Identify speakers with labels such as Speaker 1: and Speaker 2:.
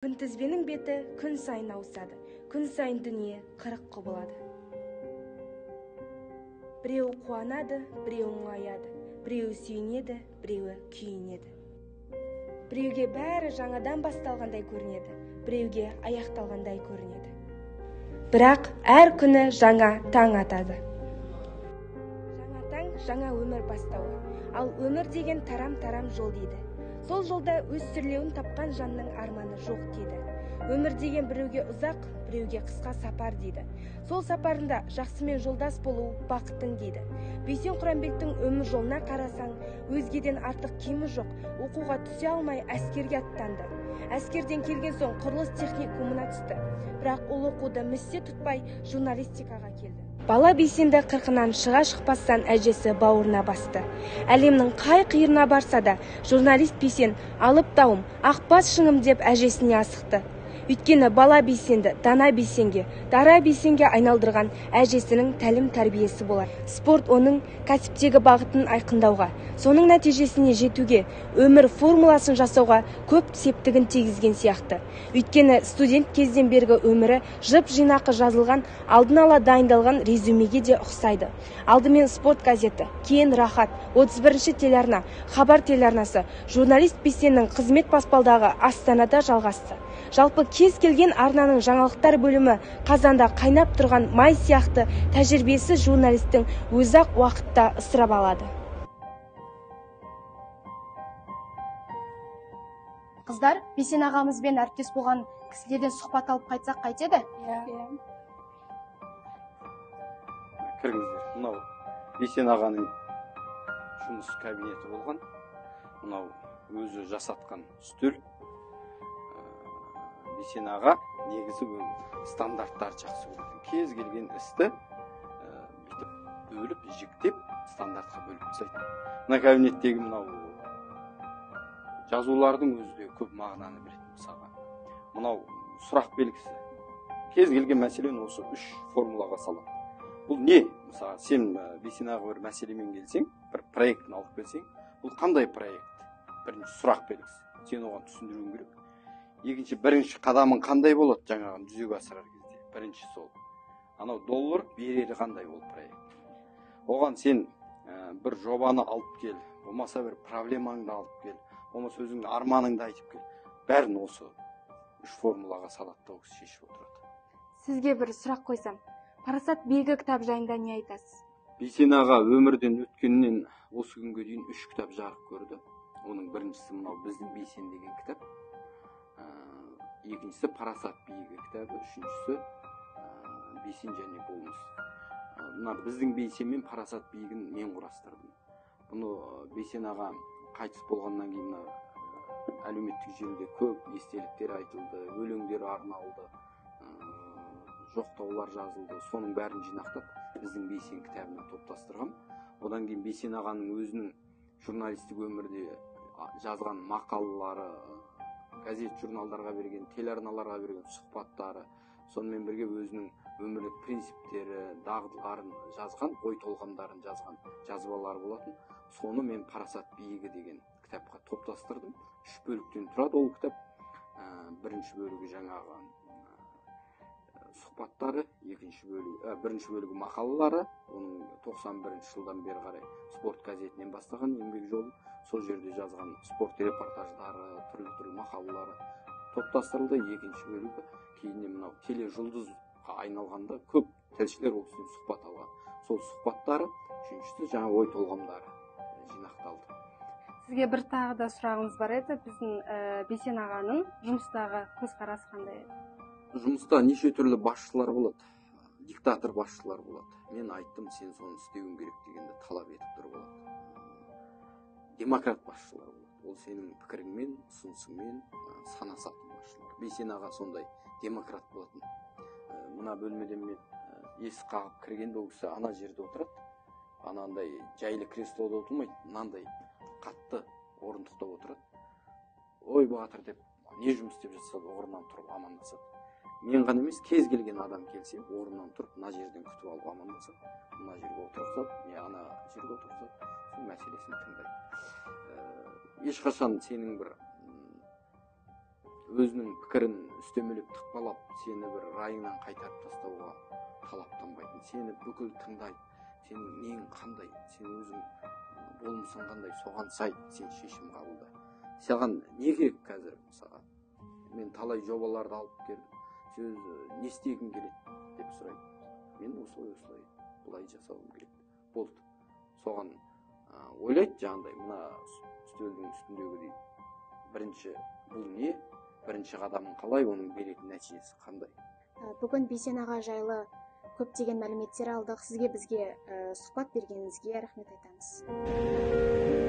Speaker 1: Күнтізбенің беті күн сайын ауысады, күн сайын дүние қырық құбылады. Біреу қуанады, біреу мұңаяды, біреу сүйінеді, біреуі күйінеді. Біреуге бәрі жаңадан басталғандай көрінеді, біреуге аяқталғандай көрінеді. Бірақ әр күні жаңа таң атады. Жаңа таң жаңа өмір бастауы, ал өмір деген тарам-тарам жол дейді. Сол жолда өз сүрлеуін тапқан жанның арманы жоқ дейді. Өмір деген біреуге ұзақ, біреуге қысқа сапар дейді. Сол сапарында жақсымен жолдас болу бақыттың дейді. Бейсен Құранбектің өмір жолына қарасаң, өзгеден артық кемі жоқ, оқуға түсе алмай әскерге аттанды. Әскерден келген соң құрылыс техникумына түсті. Бірақ ол оқуды міссе тұтпай журналистикаға келді. Бала Бейсенді қырқынан шыға-шықпастан әжесі бауырына басты. Әлемнің қай қиырына барса да, журналист Бейсен алып тауым, ақбас шыңым деп әжесіне асықты. Өйткені бала Бейсенді дана Бейсенге, дара Бейсенге айналдырған әжесінің тәлім-тәрбиесі болар. Спорт оның кәсіптегі бағытын айқындауға, соның нәтижесіне жетуге, өмір формуласын жасауға көп септігін тигізген сияқты. Өйткені студент кезден бергі өмірі жып-жинақы жазылған, алдын ала дайындалған резюмеге де ұқсайды. Алдымен спорт газеті, кейін Рахат, 31-ші телеарна, Хабар телеарнасы, журналист Бейсеннің қызмет баспалдағы Астанада жалғасты. Жалпы кез келген арнаның жаңалықтар бөлімі қазанда қайнап тұрған май сияқты тәжірибесі журналистің өзі-ақ уақытта ысырап алады.
Speaker 2: Қыздар, Бейсен ағамызбен әріптес болған кісілерден сұхбат алып қайтсақ қайтеді?
Speaker 3: Кіріңіздер. Мынау Бейсен ағаның жұмыс кабинеті болған. Мынау өзі жасатқан үстел. Бейсен аға негізі стандарттар жақсы көреді. Кез келген істі бөліп, жіктеп, стандартқа бөліп тастайды. Мына кабинеттегі мынау жазулардың өзі де көп мағынаны береді. Мысалға, мынау сұрақ белгісі. Кез келген мәселені осы 3 формулаға салады. Бұл не? Мысалға, сен Бейсен аға бір мәселемен келсең, бір проектін алып келсең, бұл қандай проект? Бірінші сұрақ белгісі. Сен оған түсіндіруің керек. Екінші, бірінші қадамың қандай болады жаңағын жүзеге асырар кезде? Бірінші сол. Анау доллар берері қандай ол проект? Оған сен бір жобаны алып кел, болмаса бір проблемаңды алып кел, болмаса өзіңнің арманыңды айтып кел. Бәрін осы 3 формулаға салады да шешіп отырады.
Speaker 2: Сізге бір сұрақ қойсам, Парасат белгі кітап жайында не айтасыз?
Speaker 3: Бейсен аға өмірден өткеннен осы күнге дейін 3 кітап жарық көрді. Оның біріншісі мынау біздің Бейсен деген кітап. Екіншісі Парасат биігі кітабы, үшіншісі Бейсен және болмыс. Мына біздің Бейсен мен Парасат биігін мен құрастырдым. Бұны Бейсен аға қайтыс болғаннан кейін әлеуметтік желіде көп естеліктер айтылды, өлеңдер арналды, жоқтаулар жазылды. Соның бәрін жинақтап біздің Бейсен кітабына топтастырғам. Одан кейін Бейсен ағаның өзінің журналистік өмірде жазған мақалалары, газет журналдарға берген, телеарналарға берген сұхбаттары, сонымен бірге өзінің өмірлік принциптері, дағдыларын жазған, ой толғамдарын жазған жазбалары болатын. Соны мен Парасат биігі деген кітапқа топтастырдым. 3 бөліктен тұрады ол кітап. Бірінші бөлігі жаңағы сұхбаттары, бірінші бөлігі мақалалары, оның 91 жылдан бері қарай спорт газетінен бастаған еңбек жолы. Сол жерде жазған спорт репортаждары, түрлі мақалалары топтастырылды. Екінші бөлігі кейіннен мынау тележұлдызға айналғанда көп тілшілер ол кісіден сұхбат алған. Сол сұхбаттары, үшіншісі жаңа ой толғамдары жинақталды.
Speaker 2: Сізге бір тағы да сұрағымыз бар еді. Біздің Бейсен ағаның жұмыстағы көзқарасы қандай еді?
Speaker 3: Жұмыста неше түрлі басшылар болады, диктатор басшылар болады. Мен айттым, сен соны істеуің керек дегенде талап етіп тұр болады. Демократ басшылар болады. Ол сенің пікіріңмен, ұсынысыңмен санасатын басшылар. Бейсен аға сондай демократ болатын. Мына бөлмеден мен есік қағып кіргенде ол кісі ана жерде отырады. Анандай жайлы креслода отырмайды, мынандай қатты орындықта отырады. Ой батыр деп, не жұмыс істеп жатса да орнынан тұрып амандасады. Мен ғана емес, кез келген адам келсе, орнынан тұрып, мына жерден күтіп алып амандасады. Мына жерге отырғызады, ана жерге отырғызады, сол мәселесін тыңдайды. Ешқашан сенің бір өзінің пікірін үстемелеп тықпалап сені бір райыңнан қайтарып тастауға талаптанбайтын, сені бүкіл тыңдайды, сенің нең қандай, сен өзің болмысың қандай, соған сай сен шешім қабылда. Саған не керек қазір? Мысалға мен талай жобаларды алып келдім, сен не істегің келеді деп сұрайды. Мен осылай былай жасауым керек болды. Соған ойлайды жаңағыдай, мына үстелдің үстіндегі дейді, бірінші бұл не, бірінші қадамын қалай, оның беретін нәтижесі қандай.
Speaker 4: Бүгін Бейсен аға жайлы көптеген мәліметтер алдық. Сізге бізге сұхбат бергеніңізге рахмет айтамыз.